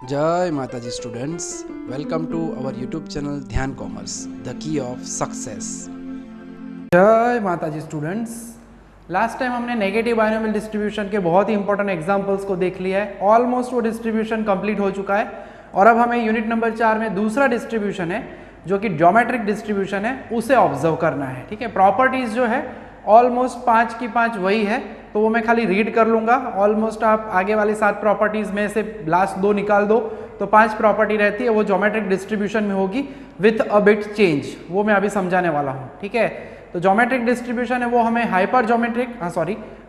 जय Mata ji students, welcome to our YouTube channel Dhyan commerce, the key of success. जय Mata ji students, last time हमने negative binomial distribution के बहुत ही important examples को देख लिया है। ऑलमोस्ट वो डिस्ट्रीब्यूशन कंप्लीट हो चुका है और अब हमें यूनिट नंबर 4 में दूसरा डिस्ट्रीब्यूशन है जो कि ज्योमेट्रिक डिस्ट्रीब्यूशन है, उसे ऑब्जर्व करना है। ठीक है, प्रॉपर्टीज जो है ऑलमोस्ट 5 की 5 वही है, तो वो मैं खाली रीड कर लूँगा। ऑलमोस्ट आप आगे वाली 7 प्रॉपर्टीज़ में से लास्ट 2 निकाल दो तो 5 प्रॉपर्टी रहती है, वो ज्योमेट्रिक डिस्ट्रीब्यूशन में होगी विथ अ बिट चेंज। वो मैं अभी समझाने वाला हूँ। ठीक है, तो ज्योमेट्रिक डिस्ट्रीब्यूशन है वो हमें हाइपर ज्योमेट्रिक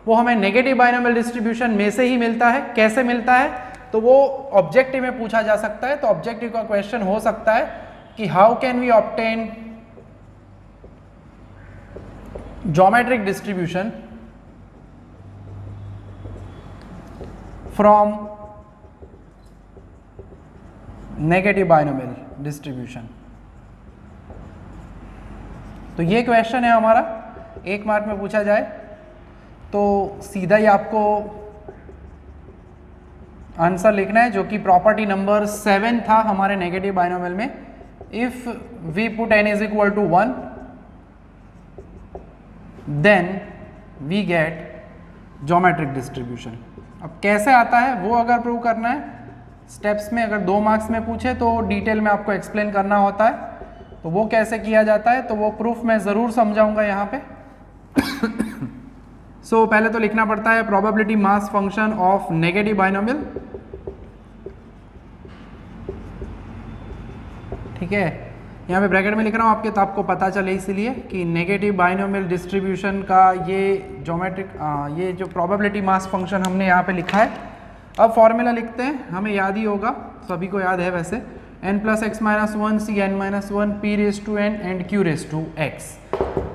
वो हमें नेगेटिव बाइनोमियल डिस्ट्रीब्यूशन में से ही मिलता है। कैसे मिलता है तो वो ऑब्जेक्टिव में पूछा जा सकता है। तो ऑब्जेक्टिव का क्वेश्चन हो सकता है कि how can we obtain geometric distribution from negative binomial distribution. तो ये क्वेश्चन है हमारा, 1 मार्क में पूछा जाए तो सीधा ही आपको आंसर लिखना है, जो कि प्रॉपर्टी नंबर 7 था हमारे नेगेटिव बाइनोमियल में। If we put n is equal to 1 then we get geometric distribution. अब कैसे आता है वो अगर प्रूव करना है स्टेप्स में, अगर 2 मार्क्स में पूछे तो डिटेल में आपको एक्सप्लेन करना होता है। तो वो कैसे किया जाता है तो वो प्रूफ मैं ज़रूर समझाऊंगा यहाँ पे। सो पहले तो लिखना पड़ता है probability mass function of negative binomial. ठीक है, यहाँ पे ब्रैकेट में लिख रहा हूँ आपके, तो आपको पता चले इसीलिए कि नेगेटिव बाइनोमियल डिस्ट्रीब्यूशन का ये ज्योमेट्रिक ये जो प्रोबेबिलिटी मास फंक्शन हमने यहाँ पे लिखा है। अब फॉर्मूला लिखते हैं, हमें याद ही होगा, सभी को याद है वैसे, n + x - 1 Cn - 1 p raised to n and q raised to x।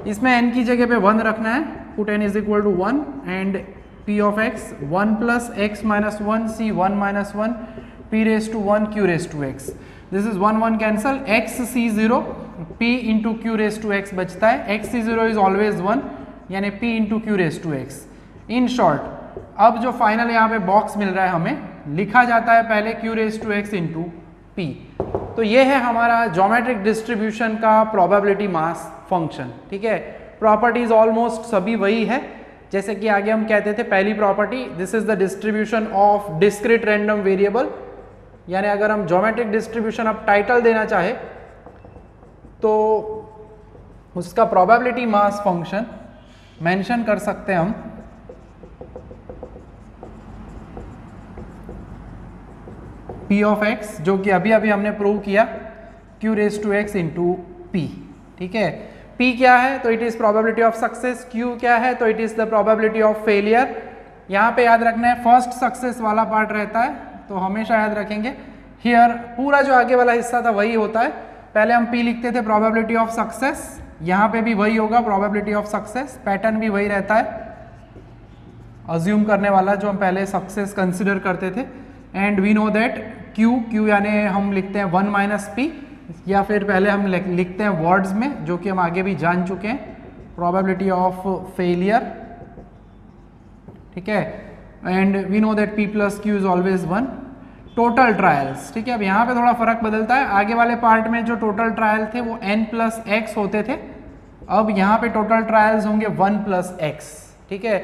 इसमें n की जगह पे 1 रखना है, put n is equal to 1 and p of x 1 + x - 1 c 1 - 1 p raised to 1 q raised to x। This is 1 1 cancel, x c 0 p into q raised to x बचता है। x c 0 is always 1 यानी p into q raised to x। In short अब जो final यहाँ पे box मिल रहा है हमें, लिखा जाता है पहले q raised to x into p। तो ये है हमारा ज्योमेट्रिक डिस्ट्रीब्यूशन का प्रोबेबिलिटी मास फंक्शन। ठीक है, प्रॉपर्टीज ऑलमोस्ट सभी वही है जैसे कि आगे हम कहते थे। पहली property, this is the distribution of discrete random variable, यानी अगर हम ज्योमेट्रिक डिस्ट्रीब्यूशन अब टाइटल देना चाहे तो उसका प्रोबेबिलिटी मास फंक्शन मेंशन कर सकते हैं हम p ऑफ x, जो कि अभी अभी हमने प्रूव किया q raised to x into p। ठीक है, p क्या है तो it is probability of success, q क्या है तो it is the probability of failure. यहाँ पे याद रखना है फर्स्ट सक्सेस वाला पार्ट रहता है, तो हमेशा याद रखेंगे। हियर पूरा जो आगे वाला हिस्सा था वही होता है, पहले हम p लिखते थे प्रोबेबिलिटी ऑफ सक्सेस, यहाँ पे भी वही होगा प्रोबेबिलिटी ऑफ सक्सेस, पैटर्न भी वही रहता है अज्यूम करने वाला जो हम पहले सक्सेस कंसिडर करते थे। And we know that q यानी हम लिखते हैं 1 - p, या फिर पहले हम लिखते हैं वर्ड्स में, जो कि हम आगे भी जान चुके हैं, प्रोबेबिलिटी ऑफ फेलियर। ठीक है, and we know that p + q is always 1। Total trials, ठीक है, अब यहाँ पे थोड़ा फर्क बदलता है। आगे वाले पार्ट में जो टोटल ट्रायल थे वो n + x होते थे, अब यहाँ पे टोटल ट्रायल्स होंगे 1 + x। ठीक है,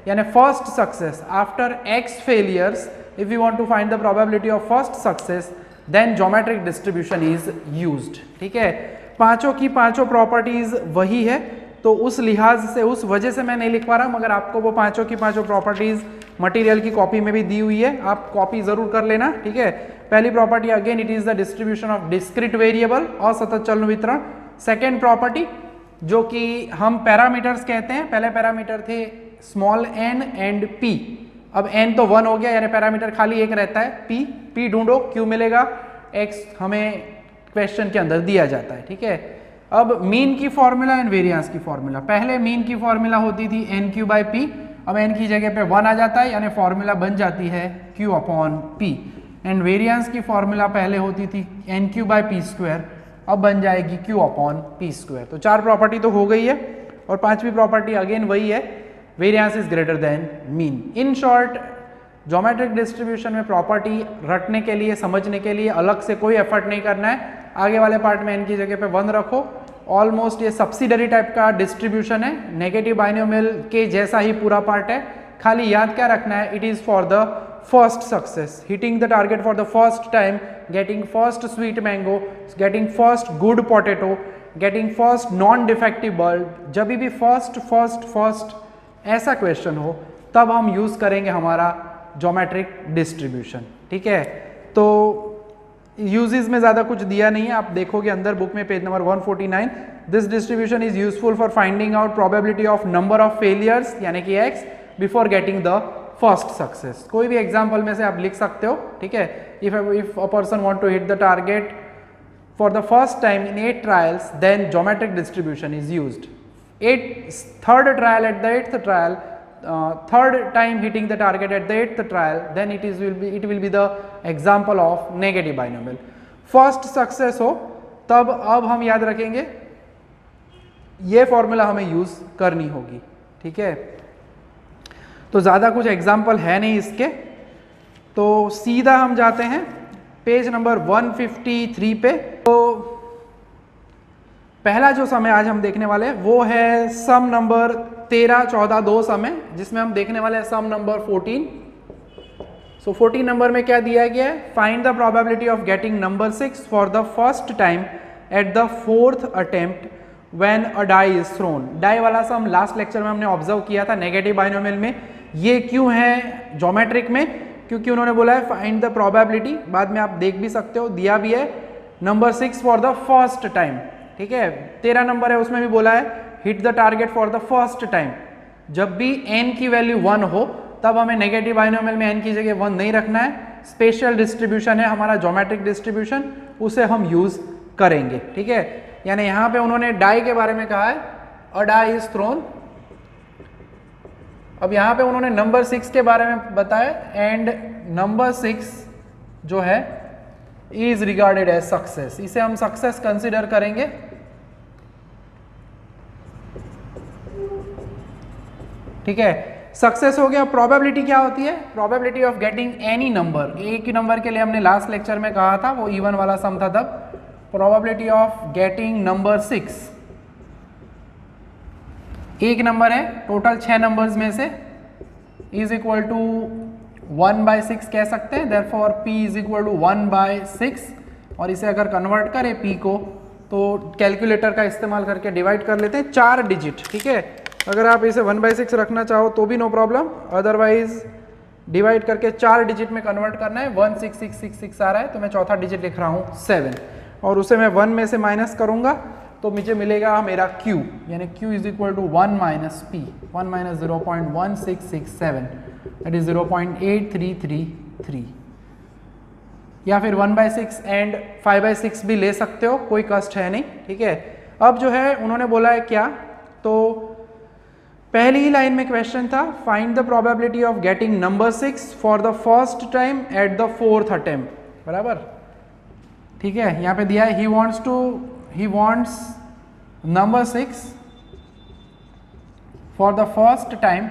यानी first success after x failures, if we want to find the probability of first success then geometric distribution is used। ठीक है, पांचों की पांचों प्रॉपर्टीज वही है, तो उस लिहाज से उस वजह से मैं नहीं लिख पा रहा हूं, मगर आपको वो पांचों की पांचों प्रॉपर्टीज मटेरियल की कॉपी में भी दी हुई है, आप कॉपी जरूर कर लेना। ठीक है, पहली property again it is the distribution of discrete variable, असतत चल वितरण। सेकेंड प्रॉपर्टी जो कि हम पैरामीटर्स कहते हैं, पहले पैरामीटर थे स्मॉल n एंड p, अब n तो 1 हो गया यानी पैरामीटर खाली एक रहता है p ढूंढो, q मिलेगा, x हमें क्वेश्चन के अंदर दिया जाता है। ठीक है, अब मीन की फॉर्मूला एंड वेरिएंस की फॉर्मूला, पहले मीन की फॉर्मूला होती थी nq/p, अब n की जगह पे 1 आ जाता है यानी फॉर्मूला बन जाती है q/p। एंड वेरिएंस की फॉर्मूला पहले होती थी nq/p², अब बन जाएगी q/p²। तो 4 प्रॉपर्टी तो हो गई है, और 5वीं प्रॉपर्टी अगेन वही है, variance is greater than mean. In short geometric distribution में प्रॉपर्टी रटने के लिए, समझने के लिए अलग से कोई एफर्ट नहीं करना है। आगे वाले पार्ट में n की जगह पे 1 रखो। ऑलमोस्ट ये सब्सिडरी टाइप का डिस्ट्रीब्यूशन है, नेगेटिव बाइनोमियल के जैसा ही पूरा पार्ट है। खाली याद क्या रखना है, it is for the first success, hitting the target for the first time, getting first sweet mango, getting first good potato, getting first non defective bulb. जब भी फर्स्ट ऐसा क्वेश्चन हो तब हम यूज करेंगे हमारा ज्योमेट्रिक डिस्ट्रीब्यूशन। ठीक है, तो यूजेस में ज़्यादा कुछ दिया नहीं है, आप देखोगे अंदर बुक में page number 149। This distribution is useful for finding out probability of number of failures यानी कि x before getting the first success. कोई भी एग्जाम्पल में से आप लिख सकते हो। ठीक है, if a person want to hit the target for the first time in 8 trials then geometric distribution is used. Third trial at the 8th trial, third time hitting the target at the 8th trial, then it will be the example of negative binomial. First success हो तब अब हम याद रखेंगे ये formula हमें use करनी होगी। ठीक है, तो ज़्यादा कुछ एग्जाम्पल है नहीं इसके, तो सीधा हम जाते हैं पेज नंबर 153 पे। तो पहला जो सम है आज हम देखने वाले वो है सम नंबर 13, 14 दो सम है, जिसमें हम देखने वाले हैं सम नंबर 14। सो 14 नंबर में क्या दिया गया है, find the probability of getting number 6 for the first time at the 4th attempt when a die is thrown. Die वाला सम लास्ट लेक्चर में हमने ऑब्जर्व किया था नेगेटिव बाइनोमियल में। ये क्यों है ज्योमेट्रिक में, क्योंकि उन्होंने बोला है फाइंड द प्रोबेबिलिटी, बाद में आप देख भी सकते हो दिया भी है, number 6 for the first time. ठीक है, 13 नंबर है उसमें भी बोला है hit the target for the first time. जब भी n की वैल्यू 1 हो तब हमें नेगेटिव बाइनोमियल में n की जगह 1 नहीं रखना है। स्पेशल डिस्ट्रीब्यूशन है हमारा ज्योमेट्रिक डिस्ट्रीब्यूशन, उसे हम यूज करेंगे। ठीक है, यानी यहाँ पे उन्होंने डाई के बारे में कहा है, अ डाई इज थ्रोन। अब यहाँ पे उन्होंने नंबर 6 के बारे में बताया एंड नंबर 6 जो है इज रिगार्डेड एज सक्सेस, इसे हम सक्सेस कंसिडर करेंगे। ठीक है, सक्सेस हो गया। प्रोबेबिलिटी क्या होती है, probability of getting any number. एक ही नंबर के लिए हमने लास्ट लेक्चर में कहा था, वो इवन वाला सम था तब। प्रोबेबिलिटी ऑफ गेटिंग नंबर 6, एक नंबर है टोटल 6 नंबर्स में से, इज इक्वल टू 1/6 कह सकते हैं। Therefore p is equal to 1/6, और इसे अगर कन्वर्ट करें p को तो कैलकुलेटर का इस्तेमाल करके डिवाइड कर लेते हैं 4 डिजिट। ठीक है, अगर आप इसे 1/6 रखना चाहो तो भी नो प्रॉब्लम, अदरवाइज डिवाइड करके 4 डिजिट में कन्वर्ट करना है। 16666 आ रहा है तो मैं चौथा डिजिट लिख रहा हूँ 7, और उसे मैं 1 में से माइनस करूँगा तो मुझे मिलेगा मेरा q, यानी q is equal to 1 minus p, 1 minus 0.1667 that is 0.8333, या फिर 1/6 एंड 5/6 भी ले सकते हो, कोई कष्ट है नहीं। ठीक है, अब जो है उन्होंने बोला है क्या, तो पहली ही लाइन में क्वेश्चन था find the probability of getting number 6 for the first time at the 4th attempt, बराबर। ठीक है, यहाँ पे दिया है he wants number 6 for the first time।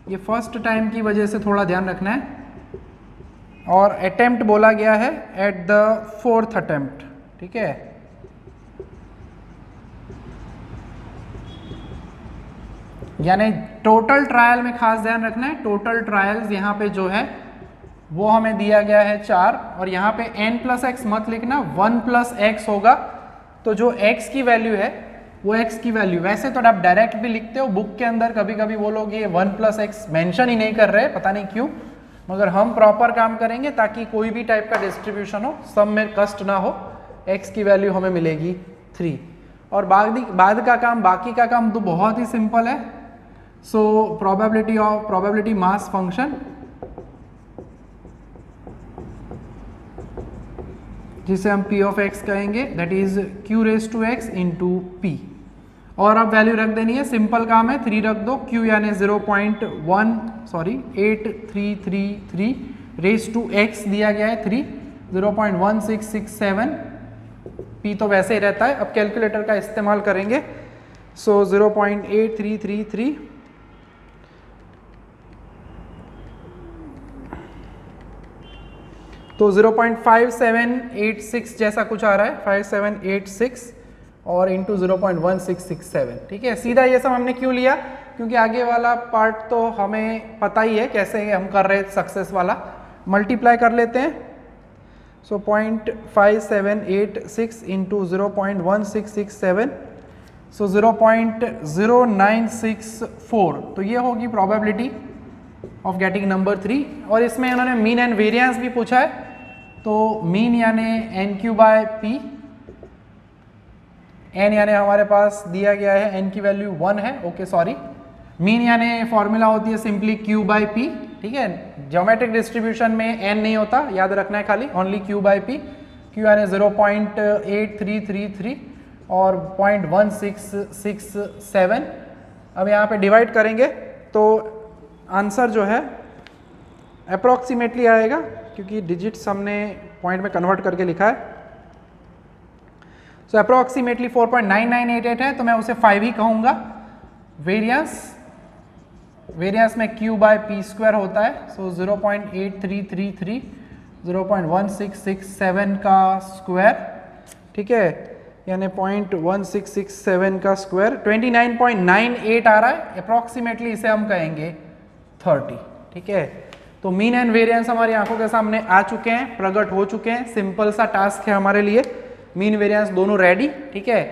ये फर्स्ट टाइम की वजह से थोड़ा ध्यान रखना है, और अटेम्प्ट बोला गया है एट द 4th अटेम्प्ट। ठीक है, यानी टोटल ट्रायल में खास ध्यान रखना है। टोटल ट्रायल्स यहाँ पे जो है वो हमें दिया गया है 4, और यहाँ पे n+x मत लिखना, 1+x होगा। तो जो x की वैल्यू है वो x की वैल्यू, वैसे तो आप डायरेक्ट भी लिखते हो बुक के अंदर, कभी कभी वो लोग ये 1+x मेंशन ही नहीं कर रहे, पता नहीं क्यों, मगर हम प्रॉपर काम करेंगे ताकि कोई भी टाइप का डिस्ट्रीब्यूशन हो सब में कष्ट ना हो। x की वैल्यू हमें मिलेगी 3, और बाकी का काम तो बहुत ही सिंपल है। सो प्रोबेबिलिटी मास फंक्शन, जिसे हम p ऑफ x कहेंगे, that is q raise to x into p, और अब वैल्यू रख देनी है, सिंपल काम है, 3 रख दो, q यानी 8333 रेज टू x दिया गया है 3, 0.1667, p तो वैसे ही रहता है। अब कैलकुलेटर का इस्तेमाल करेंगे, सो 0.8333 तो 0.5786 जैसा कुछ आ रहा है, 5786 और इंटू 0.1667, ठीक है। सीधा ये सब हमने क्यों लिया, क्योंकि आगे वाला पार्ट तो हमें पता ही है कैसे हम कर रहे हैं, सक्सेस वाला मल्टीप्लाई कर लेते हैं। सो 0.5786 इंटू 0.1667, सो 0.0964, तो ये होगी प्रोबेबिलिटी ऑफ गेटिंग नंबर 3। और इसमें उन्होंने मीन एंड वेरिएंस भी पूछा है, तो मीन यानी NQ/P, n यानी हमारे पास दिया गया है n की वैल्यू 1 है, ओके सॉरी। मीन यानी फॉर्मूला होती है सिंपली Q/P, ठीक है। ज्योमेट्रिक डिस्ट्रीब्यूशन में n नहीं होता, याद रखना है खाली, ओनली Q/P। Q यानी 0.8333 और 0.1667। अब यहाँ पे डिवाइड करेंगे तो आंसर जो है अप्रॉक्सीमेटली आएगा, क्योंकि डिजिट्स हमने पॉइंट में कन्वर्ट करके लिखा है। सो अप्रॉक्सीमेटली 4.9988 है, तो मैं उसे 5 ही कहूँगा। वेरियंस में Q/P² होता है, सो 0.8333 0.1667 का स्क्वायर, ठीक है, यानी 0.1667 का स्क्वायर 29.98 आ रहा है। अप्रॉक्सीमेटली इसे हम कहेंगे 30, ठीक है। तो मीन एंड वेरिएंस हमारी आंखों के सामने आ चुके हैं, प्रकट हो चुके हैं। सिंपल सा टास्क है हमारे लिए, मीन वेरिएंस दोनों रेडी, ठीक है।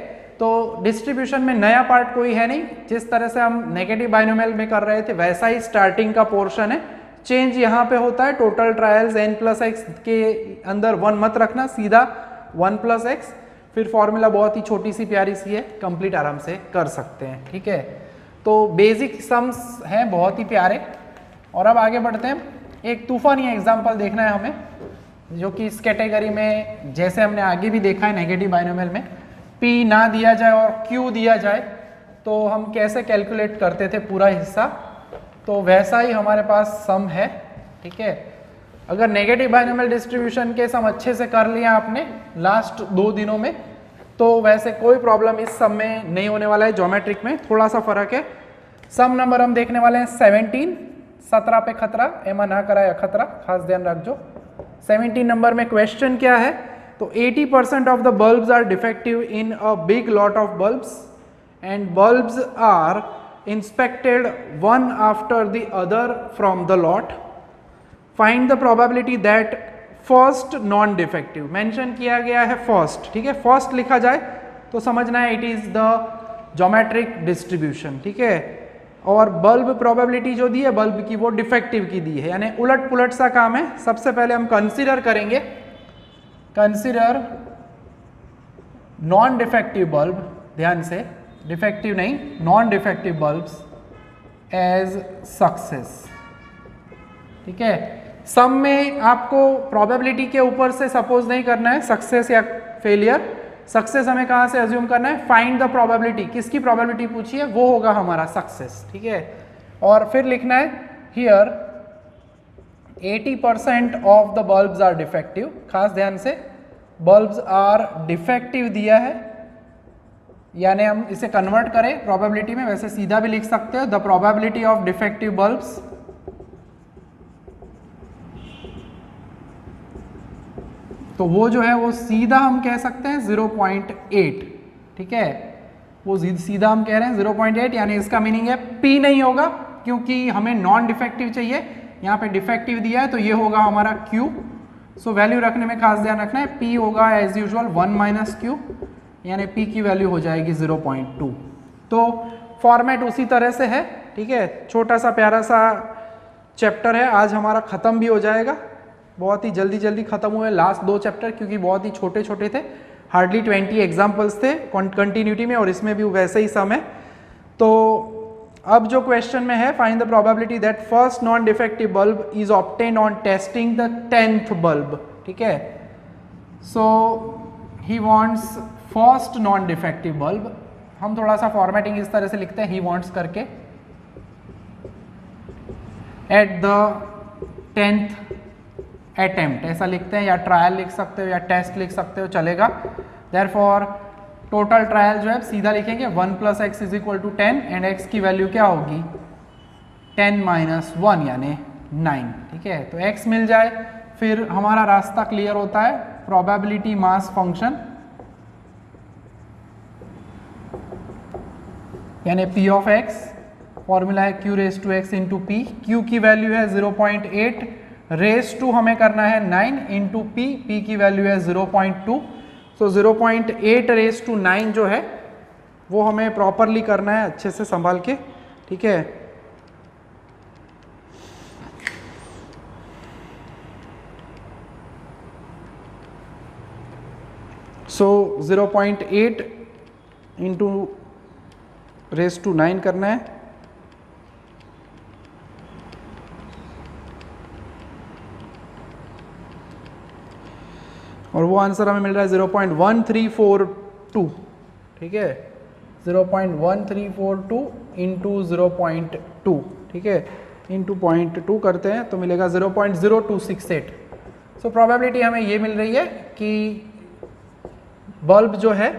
तो डिस्ट्रीब्यूशन में नया पार्ट कोई है नहीं, जिस तरह से हम नेगेटिव बाइनोमियल में कर रहे थे वैसा ही स्टार्टिंग का पोर्शन है। चेंज यहाँ पे होता है, टोटल ट्रायल्स n+x के अंदर 1 मत रखना, सीधा 1+x, फिर फॉर्मूला बहुत ही छोटी सी प्यारी सी है, कंप्लीट आराम से कर सकते हैं, ठीक है। तो बेसिक सम्स हैं बहुत ही प्यारे। और अब आगे बढ़ते हैं, एक तूफानी एग्जाम्पल देखना है हमें, जो कि इस कैटेगरी में जैसे हमने आगे भी देखा है नेगेटिव बाइनोमियल में, P ना दिया जाए और Q दिया जाए तो हम कैसे कैलकुलेट करते थे पूरा हिस्सा, तो वैसा ही हमारे पास सम है, ठीक है। अगर नेगेटिव बाइनोमियल डिस्ट्रीब्यूशन के सम अच्छे से कर लिया आपने लास्ट 2 दिनों में, तो वैसे कोई प्रॉब्लम इस सम में नहीं होने वाला है। ज्योमेट्रिक में थोड़ा सा फर्क है। सम नंबर हम देखने वाले हैं 17, 17 पे खतरा, एमा ना कराए खतरा, खास ध्यान रखो। 17 नंबर में क्वेश्चन क्या है, तो 80% of the bulbs are defective in a big lot of bulbs and bulbs are inspected one after the other from the lot. Find the probability that first non defective, mention किया गया है first, ठीक है। First लिखा जाए तो समझना है it is the geometric distribution, ठीक है। और बल्ब प्रोबेबिलिटी जो दी है बल्ब की, वो डिफेक्टिव की दी है, यानी उलट पुलट सा काम है। सबसे पहले हम कंसीडर करेंगे, कंसीडर नॉन डिफेक्टिव बल्ब, ध्यान से, डिफेक्टिव नहीं, non defective bulbs as success, ठीक है। सम में आपको प्रोबेबिलिटी के ऊपर से सपोज नहीं करना है सक्सेस या फेलियर। सक्सेस हमें कहाँ से अज्यूम करना है, फाइंड द प्रोबेबिलिटी, किसकी प्रोबेबिलिटी पूछी है, वो होगा हमारा सक्सेस, ठीक है। और फिर लिखना है here 80% of the bulbs are defective, खास ध्यान से, बल्ब्स आर डिफेक्टिव दिया है, यानी हम इसे कन्वर्ट करें प्रोबेबिलिटी में, वैसे सीधा भी लिख सकते हो, the probability of defective bulbs, तो वो जो है वो सीधा हम कह सकते हैं 0.8, ठीक है। वो सीधा हम कह रहे हैं 0.8, यानी इसका मीनिंग है P नहीं होगा, क्योंकि हमें नॉन डिफेक्टिव चाहिए, यहाँ पे डिफेक्टिव दिया है, तो ये होगा हमारा Q। सो वैल्यू रखने में खास ध्यान रखना है, P होगा एज यूजुअल 1 - Q, यानी P की वैल्यू हो जाएगी 0.2। तो फॉर्मेट उसी तरह से है, ठीक है। छोटा सा प्यारा सा चैप्टर है, आज हमारा ख़त्म भी हो जाएगा। बहुत ही जल्दी ख़त्म हुए लास्ट 2 चैप्टर, क्योंकि बहुत ही छोटे छोटे थे, हार्डली 20 एग्जाम्पल्स थे कंटिन्यूटी में, और इसमें भी वैसे ही सम है। तो अब जो क्वेश्चन में है, find the probability that first non defective bulb is obtain on testing the 10th bulb, ठीक है। So he wants first non defective bulb, हम थोड़ा सा फॉर्मेटिंग इस तरह से लिखते हैं, ही वांट्स करके, एट द 10th अटेम्प्ट ऐसा लिखते हैं, या ट्रायल लिख सकते हो या टेस्ट लिख सकते हो, चलेगा। देयरफॉर टोटल ट्रायल जो है सीधा लिखेंगे 1 + x = 10 एंड x की वैल्यू क्या होगी 10 - 1 यानी 9, ठीक है। तो x मिल जाए, फिर हमारा रास्ता क्लियर होता है, प्रोबेबिलिटी मास फंक्शन यानी p ऑफ x, फॉर्मूला है q raise to x into P, q की वैल्यू है 0.8, रेस टू हमें करना है 9 इंटू p, p की वैल्यू है 0.2, सो 0.8 रेस टू 9 जो है वो हमें प्रॉपरली करना है अच्छे से संभाल के, ठीक है। सो 0.8 इंटू रेस टू 9 करना है, और वो आंसर हमें मिल रहा है 0.1342, ठीक है, 0.1342 इंटू 0.2, ठीक है, इंटू 0.2 करते हैं तो मिलेगा 0.0268। सो प्रोबेबिलिटी हमें ये मिल रही है कि बल्ब जो है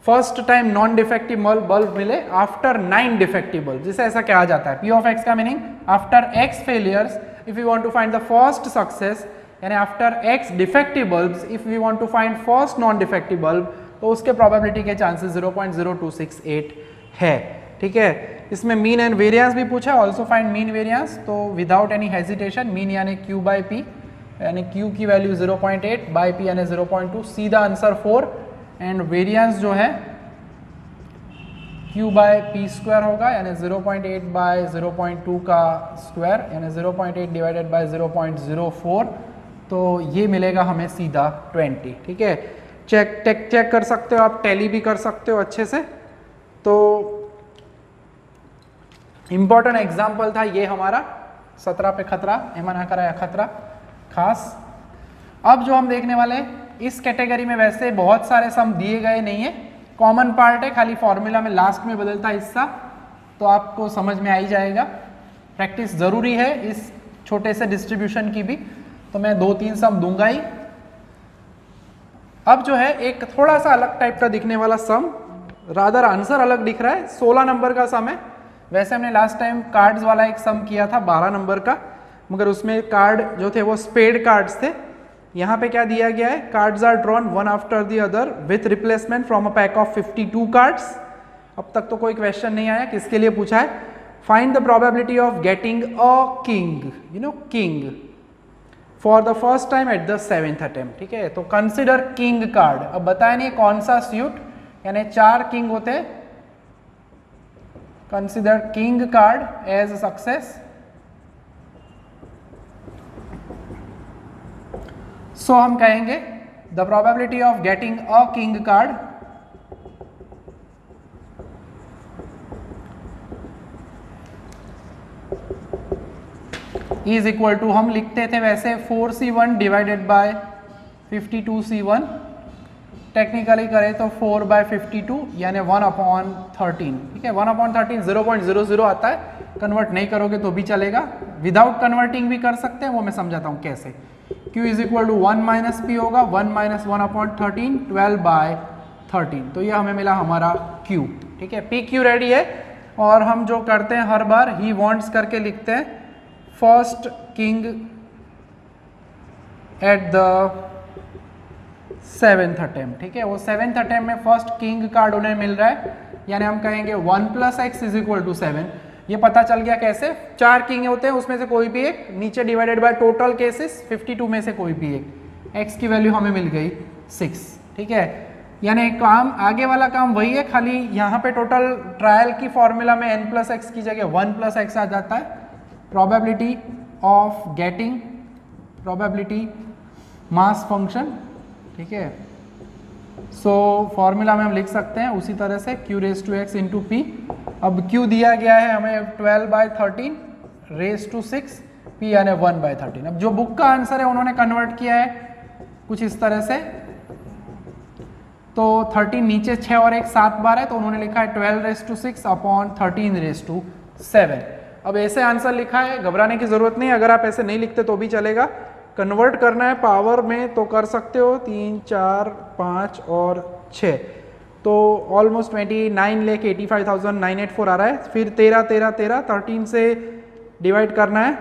first time non defective bulb मिले आफ्टर 9 डिफेक्टिव बल्ब, जिसे ऐसा कहा जाता है। P ऑफ x का meaning after x failures if you want to find the first success, यानी after x defective bulbs if we want to find first non defective bulb, तो उसके probability के चांसेस 0.0268 है, ठीक है। इसमें मीन एंड वेरिएंस भी पूछा, ऑल्सो फाइंड मीन वेरिएंस, तो विदाउट एनी हेजिटेशन मीन यानी q बाई पी, यानी q की वैल्यू 0.8 बाई पी यानी 0.2, सीधा आंसर 4, एंड वेरिएंस जो है q बाय पी स्क्वायर होगा, यानी 0.8 बाय 0.2 का स्क्वायर, यानी 0.8 डिवाइडेड बाय 0.04, तो ये मिलेगा हमें सीधा 20, ठीक है। चेक कर सकते हो आप, टैली भी कर सकते हो अच्छे से। तो इंपॉर्टेंट एग्जाम्पल था ये हमारा 17 पे खतरा, एमा ना कराया खतरा खास। अब जो हम देखने वाले हैं इस कैटेगरी में वैसे बहुत सारे सम दिए गए नहीं है, कॉमन पार्ट है, खाली फॉर्मूला में लास्ट में बदलता हिस्सा, तो आपको समझ में आ ही जाएगा। प्रैक्टिस ज़रूरी है इस छोटे से डिस्ट्रीब्यूशन की भी, तो मैं 2-3 सम दूंगा ही। अब जो है एक थोड़ा सा अलग टाइप का दिखने वाला सम, रादर आंसर अलग दिख रहा है, 16 नंबर का सम है। वैसे हमने लास्ट टाइम कार्ड्स वाला एक सम किया था 12 नंबर का, मगर उसमें कार्ड जो थे वो स्पेड कार्ड्स थे। यहाँ पे क्या दिया गया है, cards are drawn one after the other with replacement from a pack of 52 cards. अब तक तो कोई क्वेश्चन नहीं आया किसके लिए पूछा है, find the probability of getting a king, you know king for the first time at the 7th attempt, ठीक है। तो कंसिडर किंग कार्ड, अब बताया नहीं कौन सा सूट, यानी 4 किंग होते हैं, consider king card as a success. So हम कहेंगे the probability of getting a king card is equal to, हम लिखते थे वैसे 4c1 divided by 52c1, technically करें तो 4 बाय 52 यानी 1/13, ठीक है। 1/13 0.00 आता है, कन्वर्ट नहीं करोगे तो भी चलेगा, विदाउट कन्वर्टिंग भी कर सकते हैं, वो मैं समझाता हूँ कैसे। q is equal to 1 minus P होगा, 1 माइनस 1/13, 12 बाय 13, तो ये हमें मिला हमारा q, ठीक है। pq रेडी है, और हम जो करते हैं हर बार ही वॉन्ट्स करके लिखते हैं first king at the 7th attempt, ठीक है। वो 7th अटेम्प्ट में फर्स्ट किंग कार्ड उन्हें मिल रहा है, यानी हम कहेंगे 1 + x इज इक्वल टू 7। ये पता चल गया कैसे, 4 किंग होते हैं उसमें से कोई भी एक, नीचे डिवाइडेड बाय टोटल केसेस 52 में से कोई भी एक, x की वैल्यू हमें मिल गई 6, ठीक है। यानी काम आगे वाला काम वही है, खाली यहाँ पे टोटल ट्रायल की फॉर्मूला में n + x की जगह 1 + x आ जाता है। Probability of getting, probability mass function, ठीक है। सो फॉर्मूला में हम लिख सकते हैं उसी तरह से q raise to x into P. अब q दिया गया है हमें 12 बाय 13 रेस टू 6, p यानी 1 बाय 13। अब जो बुक का आंसर है उन्होंने कन्वर्ट किया है कुछ इस तरह से, तो 13 नीचे 6 और 1 7 बार है, तो उन्होंने लिखा है 12 raise to 6 upon 13 raise to 7। अब ऐसे आंसर लिखा है, घबराने की जरूरत नहीं, अगर आप ऐसे नहीं लिखते तो भी चलेगा। कन्वर्ट करना है पावर में तो कर सकते हो, 3 4 5 और 6, तो ऑलमोस्ट 29,85,984 आ रहा है। फिर 13 13 13 13 से डिवाइड करना है,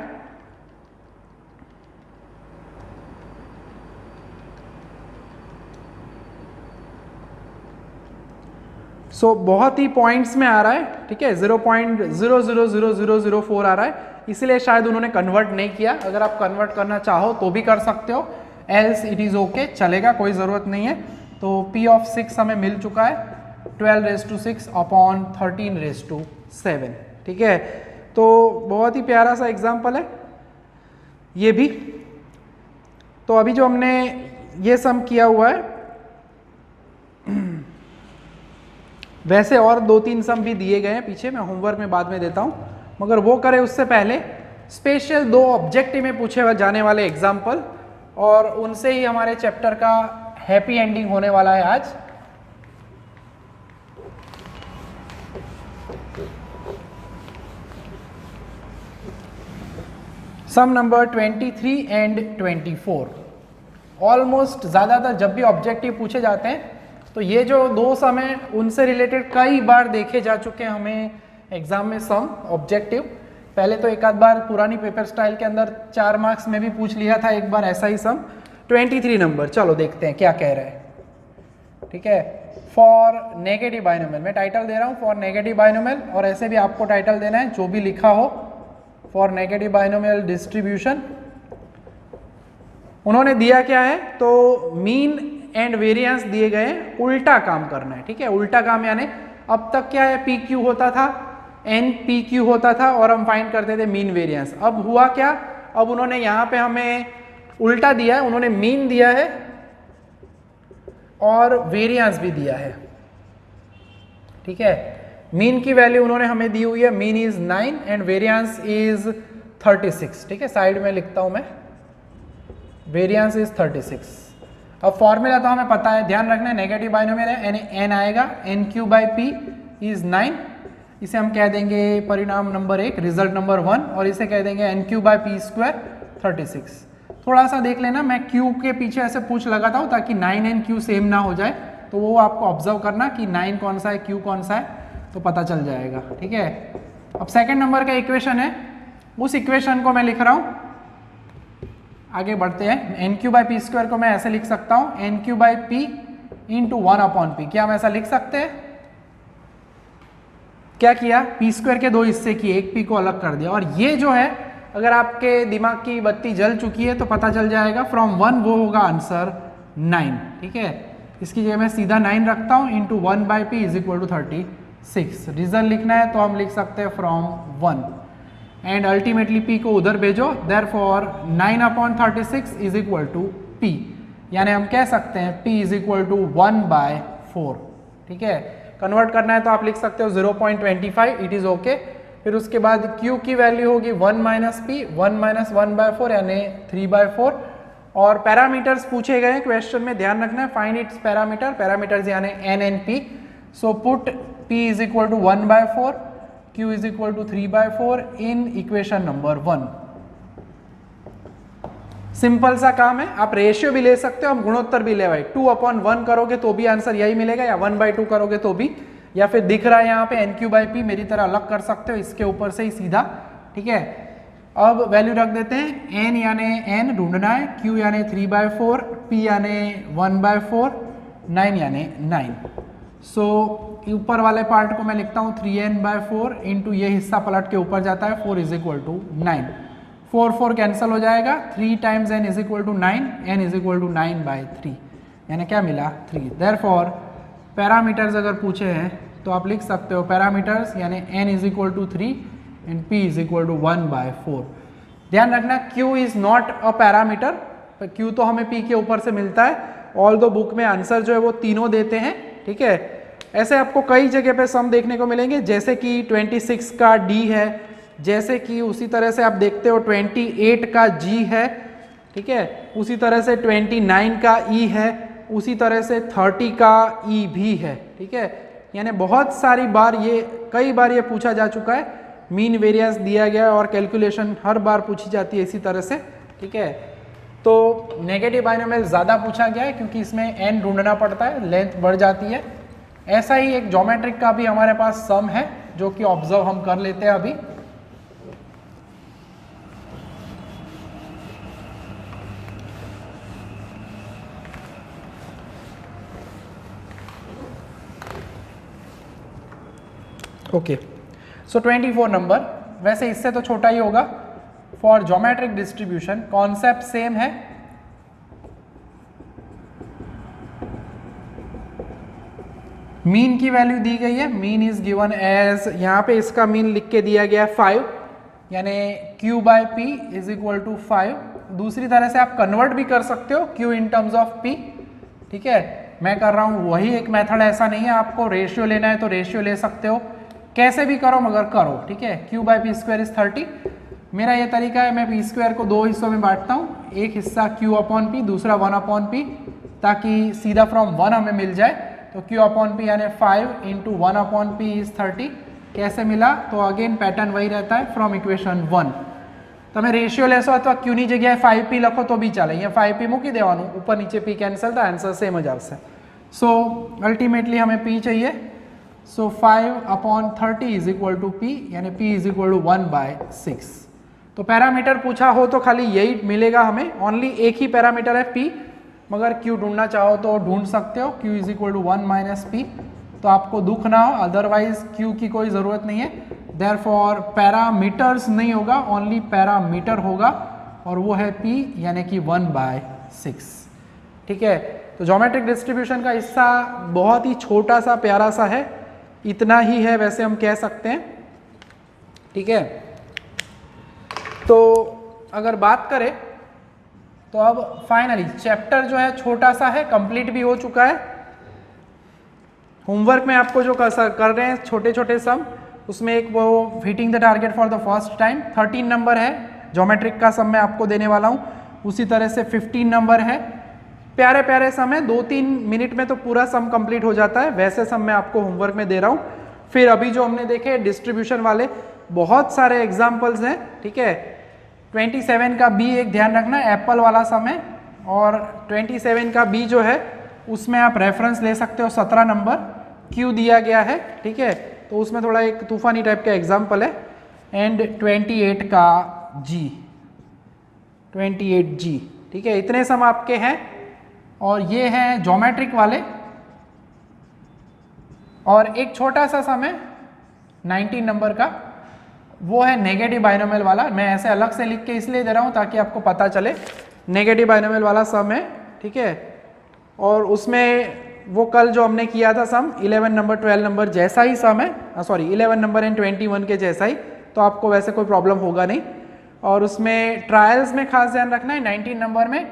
सो बहुत ही पॉइंट्स में आ रहा है, ठीक है, 0.000004 आ रहा है, इसलिए शायद उन्होंने कन्वर्ट नहीं किया। अगर आप कन्वर्ट करना चाहो तो भी कर सकते हो, एल्स इट इज़ ओके, चलेगा, कोई ज़रूरत नहीं है। तो P ऑफ 6 हमें मिल चुका है 12⁶ अपॉन 13�7, ठीक है। तो बहुत ही प्यारा सा एग्जाम्पल है ये भी। तो अभी जो हमने ये सम किया हुआ है, वैसे और 2-3 सम भी दिए गए हैं पीछे, मैं होमवर्क में बाद में देता हूँ, मगर वो करें उससे पहले स्पेशल 2 ऑब्जेक्टिव में पूछे जाने वाले एग्जाम्पल, और उनसे ही हमारे चैप्टर का हैप्पी एंडिंग होने वाला है आज। सम नंबर 23 एंड 24। ऑलमोस्ट ज़्यादातर जब भी ऑब्जेक्टिव पूछे जाते हैं तो ये जो 2 सम हैं उनसे रिलेटेड कई बार देखे जा चुके हैं हमें एग्जाम में सम ऑब्जेक्टिव। पहले तो एक आध बार पुरानी पेपर स्टाइल के अंदर 4 मार्क्स में भी पूछ लिया था एक बार ऐसा ही सम। 23 नंबर, चलो देखते हैं क्या कह रहा है, ठीक है। फॉर नेगेटिव बाइनोमियल, मैं टाइटल दे रहा हूँ फॉर नेगेटिव बाइनोमियल, और ऐसे भी आपको टाइटल देना है जो भी लिखा हो, फॉर नेगेटिव बाइनोमियल डिस्ट्रीब्यूशन। उन्होंने दिया क्या है, तो मीन एंड वेरिएंस दिए गए हैं, उल्टा काम करना है, ठीक है। उल्टा काम यानी अब तक क्या है, पी क्यू होता था, एन पी क्यू होता था, और हम फाइंड करते थे मीन वेरिएंस। अब हुआ क्या, अब उन्होंने यहाँ पे हमें उल्टा दिया है, उन्होंने मीन दिया है और वेरिएंस भी दिया है, ठीक है। मीन की वैल्यू उन्होंने हमें दी हुई है, mean is 9 and variance is 36, ठीक है। साइड में लिखता हूं मैं, वेरिएंस इज 36। अब फॉर्मूला तो हमें पता है, ध्यान रखना है नेगेटिव बाइनोमियल है, एन आएगा, N Q by P is 9, इसे हम कह देंगे परिणाम नंबर 1, रिजल्ट नंबर 1, और इसे कह देंगे N Q by P square 36। थोड़ा सा देख लेना, मैं क्यू के पीछे ऐसे पूछ लगाता हूँ ताकि 9 एंड क्यू सेम ना हो जाए, तो वो आपको ऑब्जर्व करना कि 9 कौन सा है, क्यू कौन सा है, तो पता चल जाएगा, ठीक है। अब सेकंड नंबर का इक्वेशन है, उस इक्वेशन को मैं लिख रहा हूँ, आगे बढ़ते हैं। N Q by P square को मैं ऐसे लिख सकता हूँ, N Q by P into 1 upon P. क्या हम ऐसा लिख सकते हैं, क्या किया, पी स्क्वायर के 2 हिस्से किए, एक पी को अलग कर दिया, और ये जो है अगर आपके दिमाग की बत्ती जल चुकी है तो पता चल जाएगा, फ्रॉम 1 वो होगा आंसर 9, ठीक है। इसकी जगह मैं सीधा 9 रखता हूँ, into 1 by P is equal to 36। Result लिखना है तो हम लिख सकते हैं फ्रॉम 1, एंड अल्टीमेटली p को उधर भेजो, therefore 9 upon 36 is equal to p, यानी हम कह सकते हैं p इज इक्वल टू 1/4, ठीक है। कन्वर्ट करना है तो आप लिख सकते हो 0.25, इट इज ओके। फिर उसके बाद q की वैल्यू होगी 1 माइनस p, 1 माइनस 1/4 यानी 3/4, और पैरामीटर्स पूछे गए क्वेश्चन में, ध्यान रखना है, फाइंड इट्स पैरामीटर, पैरामीटर्स यानी n and p। So put p is equal to 1/4, q is equal to 3/4 in equation number 1। Simple सा काम है, आप रेशियो भी ले सकते हो, हम गुणोत्तर भी ले भाई, 2/1 करोगे तो भी आंसर यही मिलेगा, या 1/2 करोगे तो भी, या फिर दिख रहा है यहाँ पे एन क्यू बाई पी, मेरी तरह अलग कर सकते हो इसके ऊपर से ही सीधा, ठीक है। अब वैल्यू रख देते हैं, n यानी n ढूंढना है, q यानी 3/4, p यानी 1/4, 9 यानी 9। सो ऊपर वाले पार्ट को मैं लिखता हूँ 3n/4 इंटू ये हिस्सा पलट के ऊपर जाता है 4 इज इक्वल टू 9, 4 कैंसिल हो जाएगा, 3 times n is equal to 9, n is equal to 9/3, यानी क्या मिला 3। देयरफॉर पैरामीटर्स अगर पूछे हैं तो आप लिख सकते हो पैरामीटर्स यानी n is equal to 3 and p is equal to 1/4। ध्यान रखना q is not a parameter, q तो हमें p के ऊपर से मिलता है, ऑल दो बुक में आंसर जो है वो तीनों देते हैं, ठीक है। ऐसे आपको कई जगह पे सम देखने को मिलेंगे, जैसे कि 26 का d है, जैसे कि उसी तरह से आप देखते हो 28 का g है, ठीक है, उसी तरह से 29 का e है, उसी तरह से 30 का e भी है, ठीक है। यानी बहुत सारी बार ये कई बार ये पूछा जा चुका है, मीन वेरिएंस दिया गया है और कैलकुलेशन हर बार पूछी जाती है इसी तरह से, ठीक है। तो नेगेटिव बाइनोमियल ज़्यादा पूछा गया है क्योंकि इसमें n ढूंढना पड़ता है, लेंथ बढ़ जाती है। ऐसा ही एक ज्योमेट्रिक का भी हमारे पास सम है जो कि ऑब्जर्व हम कर लेते हैं अभी। ओके, सो 24 नंबर, वैसे इससे तो छोटा ही होगा। For geometric distribution concept same है, मीन की वैल्यू दी गई है, मीन इज गिवन एज, यहाँ पे इसका मीन लिख के दिया गया है 5, यानी q by P is equal to 5। दूसरी तरह से आप कन्वर्ट भी कर सकते हो q in terms of p, ठीक है, मैं कर रहा हूँ वही एक मेथड, ऐसा नहीं है आपको रेशियो लेना है तो रेशियो ले सकते हो, कैसे भी करो मगर करो, ठीक है। q by P square is 30। मेरा ये तरीका है, मैं पी स्क्वायर को दो हिस्सों में बांटता हूँ, एक हिस्सा q अपॉन पी, दूसरा 1 अपॉन पी, ताकि सीधा फ्रॉम 1 हमें मिल जाए। तो q अपॉन पी यानी 5 इंटू 1 अपॉन पी इज 30। कैसे मिला, तो अगेन पैटर्न वही रहता है फ्रॉम इक्वेशन 1। તમે રેશિયો લેશો અથવા q ની જગ્યાએ 5p લખો તો બી ચાલે, અહીંયા 5p મૂકી દેવાનું, ઉપર નીચે p કેન્સલ થાય, આન્સર સેમ જ આવશે। સો અલ્ટિમેટલી हमें p चाहिए, so 5 upon 30 is equal to p, यानी p इज इक्वल टू 1/6। तो पैरामीटर पूछा हो तो खाली यही मिलेगा हमें, ओनली एक ही पैरामीटर है p, मगर q ढूंढना चाहो तो ढूंढ सकते हो, q is equal to 1 minus p, तो आपको दुख ना हो, अदरवाइज q की कोई ज़रूरत नहीं है। देयरफॉर पैरामीटर्स नहीं होगा, ओनली पैरामीटर होगा, और वो है p, यानी कि 1/6, ठीक है। तो ज्योमेट्रिक डिस्ट्रीब्यूशन का हिस्सा बहुत ही छोटा सा प्यारा सा है, इतना ही है वैसे हम कह सकते हैं, ठीक है। तो अगर बात करें तो अब फाइनली चैप्टर जो है छोटा सा है, कंप्लीट भी हो चुका है। होमवर्क में आपको जो कर रहे हैं छोटे छोटे सम, उसमें एक वो hitting the target for the first time 13 number है, ज्योमेट्रिक का सम मैं आपको देने वाला हूँ। उसी तरह से 15 नंबर है, प्यारे प्यारे सम है, 2-3 मिनट में तो पूरा सम कंप्लीट हो जाता है, वैसे सम मैं आपको होमवर्क में दे रहा हूँ। फिर अभी जो हमने देखे डिस्ट्रीब्यूशन वाले बहुत सारे एग्जाम्पल्स हैं, ठीक है। 27 का बी एक ध्यान रखना, एप्पल वाला सम है, और 27 का बी जो है उसमें आप रेफरेंस ले सकते हो, 17 नंबर क्यू दिया गया है, ठीक है। तो उसमें थोड़ा एक तूफानी टाइप का एग्जाम्पल है। एंड 28 का जी, 28G, ठीक है। इतने सम आपके हैं, और ये हैं ज्योमेट्रिक वाले। और एक छोटा सा सम है 19 नंबर का, वो है नेगेटिव बाइनोमियल वाला, मैं ऐसे अलग से लिख के इसलिए दे रहा हूँ ताकि आपको पता चले, नेगेटिव बाइनोमियल वाला सम है, ठीक है। और उसमें वो कल जो हमने किया था सम 11 नंबर 12 नंबर जैसा ही सम है, सॉरी 11 नंबर एंड 21 के जैसा ही, तो आपको वैसे कोई प्रॉब्लम होगा नहीं। और उसमें ट्रायल्स में खास ध्यान रखना है, 19 नंबर में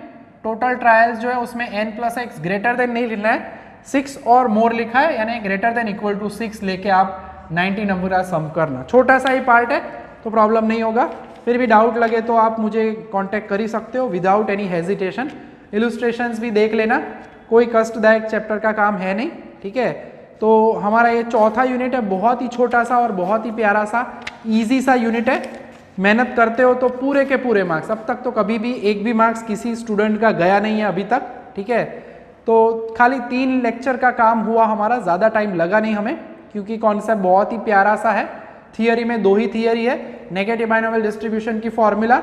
टोटल ट्रायल्स जो है उसमें n+x ग्रेटर देन नहीं लिखना है, 6 और मोर लिखा है, यानी ग्रेटर देन इक्वल टू 6 लेके आप 90 नंबर का सम करना। छोटा सा ही पार्ट है तो प्रॉब्लम नहीं होगा। फिर भी डाउट लगे तो आप मुझे कांटेक्ट कर ही सकते हो विदाउट एनी हेजिटेशन। इलस्ट्रेशंस भी देख लेना, कोई कष्टदायक चैप्टर का काम है नहीं, ठीक है। तो हमारा ये चौथा यूनिट है, बहुत ही छोटा सा और बहुत ही प्यारा सा ईजी सा यूनिट है। मेहनत करते हो तो पूरे के पूरे मार्क्स, अब तक तो कभी भी एक भी मार्क्स किसी स्टूडेंट का गया नहीं है अभी तक, ठीक है। तो खाली 3 लेक्चर का काम हुआ हमारा, ज़्यादा टाइम लगा नहीं हमें, क्योंकि कॉन्सेप्ट बहुत ही प्यारा सा है। थियरी में 2 ही थियरी है, नेगेटिव बाइनोमियल डिस्ट्रीब्यूशन की फॉर्मूला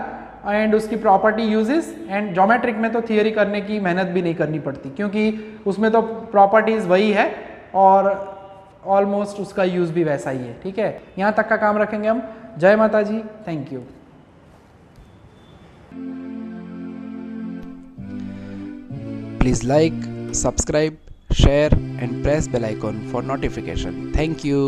एंड उसकी प्रॉपर्टी यूजेस, एंड ज्योमेट्रिक में तो थियरी करने की मेहनत भी नहीं करनी पड़ती, क्योंकि उसमें तो प्रॉपर्टीज़ वही है और ऑलमोस्ट उसका यूज़ भी वैसा ही है, ठीक है। यहाँ तक का काम रखेंगे हम। जय Mata ji, thank you. Please like, subscribe, share and press bell icon for notification. Thank you.